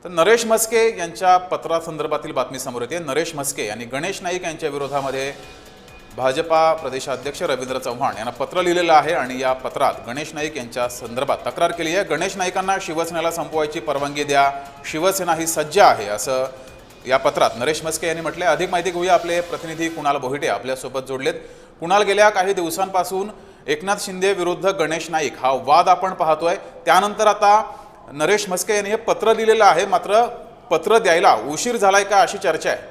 तर नरेश म्हस्के यांच्या पत्रासंदर्भातील बातमी समोर येते। नरेश म्हस्के यांनी गणेश नाईक यांच्या विरोधामध्ये भाजपा प्रदेशाध्यक्ष रवींद्र चव्हाण यांना पत्र लिहिलेलं आहे आणि या पत्रात गणेश नाईक यांच्या संदर्भात तक्रार केली आहे। गणेश नाईकांना शिवसेनेला संपवायची परवानगी द्या, शिवसेना ही सज्ज आहे असं या पत्रात नरेश म्हस्के यांनी म्हटले। अधिक माहिती घेऊया, आपले प्रतिनिधी कुणाल बोहिटे आपल्यासोबत जोडलेत। कुणाल, गेल्या काही दिवसांपासून एकनाथ शिंदे विरुद्ध गणेश नाईक हा वाद आपण पाहतोय, त्यानंतर आता नरेश म्हस्के यांनी हे पत्र लिहिलेलं आहे, मात्र पत्र द्यायला उशीर झालाय का अशी चर्चा आहे।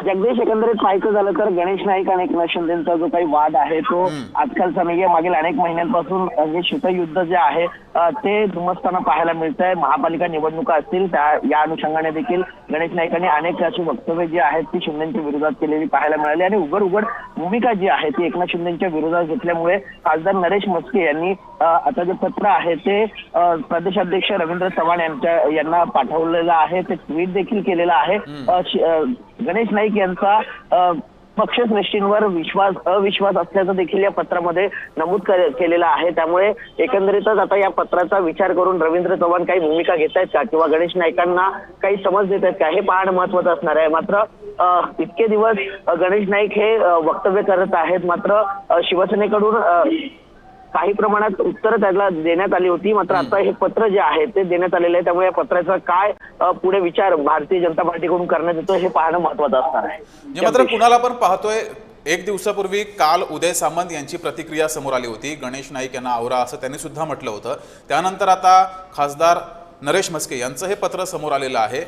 जगदीश, एकंदरीत पाहायचं झालं तर गणेश नाईक आणि एकनाथ शिंदेचा जो काही वाद आहे तो आजकालचा नाहीये, मागील अनेक महिन्यांपासून हे शीतयुद्ध जे आहे ते धुमसताना पाहायला मिळत आहे। महापालिका निवडणुका असतील या अनुषंगाने देखील गणेश नाईकांनी अनेक अशी वक्तव्य जी आहेत ती शिंदेच्या विरोधात केलेली पाहायला मिळाली आणि उघड भूमिका जी आहे ती एकनाथ शिंदेच्या विरोधात घेतल्यामुळे खासदार नरेश म्हस्के यांनी आता जे पत्र आहे ते प्रदेशाध्यक्ष रवींद्र चव्हाण यांना पाठवलेलं आहे, ते ट्विट देखील केलेलं आहे। गणेश नाईक यांचा पक्षश्रेष्ठींवर अविश्वास असल्याचं देखील या पत्रामध्ये नमूद केलेलं आहे। त्यामुळे एकंदरीतच आता या पत्राचा विचार करून रवींद्र चव्हाण काही भूमिका घेत आहेत का किंवा गणेश नाईकांना काही समज देत आहेत का हे पाहणं महत्वाचं असणार आहे। मात्र इतके दिवस गणेश नाईक हे वक्तव्य करत आहेत, मात्र शिवसेनेकडून काही प्रमाणात उत्तर त्याला देण्यात आली होती, मात्र आता हे पत्र जे आहे ते देण्यात आलेलं आहे। त्यामुळे या पत्राचा काय पुढे विचार भारतीय जनता पार्टीकडून करण्यात येतो हे पाहणं महत्वाचं असणार आहे। मात्र कुणाला पण पाहतोय, एक दिवसापूर्वी काल उदय सामंत यांची प्रतिक्रिया समोर आली होती, गणेश नाईक यांना आवरा असं त्यांनी सुद्धा म्हटलं होतं। त्यानंतर आता खासदार नरेश म्हस्के यांचं हे पत्र समोर आलेलं आहे।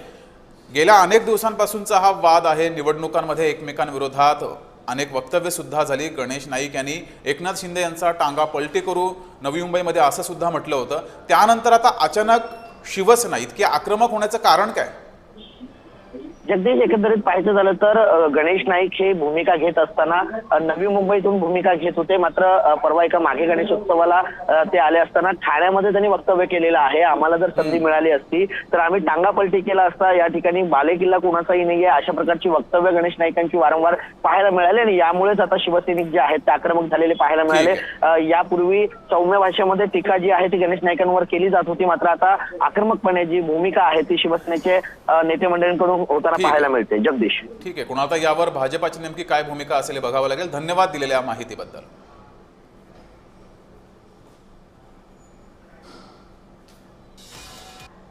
गेल्या अनेक दिवसांपासूनचा हा वाद आहे, निवडणुकांमध्ये एकमेकांविरोधात अनेक वक्तव्य सुद्धा झाली। गणेश नाईक यांनी एकनाथ शिंदे यांचा टांगा पलटी करू नवी मुंबईमध्ये असं सुद्धा म्हटलं होतं। त्यानंतर आता अचानक शिवसेना इतकी आक्रमक होण्याचं कारण काय? जगदीश, एकंदरीत पाहायचं झालं तर गणेश नाईक हे भूमिका घेत असताना नवी मुंबईतून भूमिका घेत होते, मात्र परवा एका मागे गणेशोत्सवाला ते आले असताना ठाण्यामध्ये त्यांनी वक्तव्य केलेलं आहे, आम्हाला जर संधी मिळाली असती तर आम्ही टांगापलटी केला असता, या ठिकाणी बालेकिल्ला कोणाचाही नाहीये, अशा प्रकारची वक्तव्य गणेश नाईकांची वारंवार पाहायला मिळाली आणि यामुळेच आता शिवसैनिक जे आहेत ते आक्रमक झालेले पाहायला मिळाले। यापूर्वी सौम्य भाषेमध्ये टीका जी आहे ती गणेश नाईकांवर केली जात होती, मात्र आता आक्रमकपणे जी भूमिका आहे ती शिवसेनेचे नेते मंडळींकडून होताना पाहायला मिळते। जगदीश, ठीक आहे, कुणाला यावर भाजपाची नेमकी काय भूमिका असेल बघावं लागेल। धन्यवाद दिलेल्या माहितीबद्दल।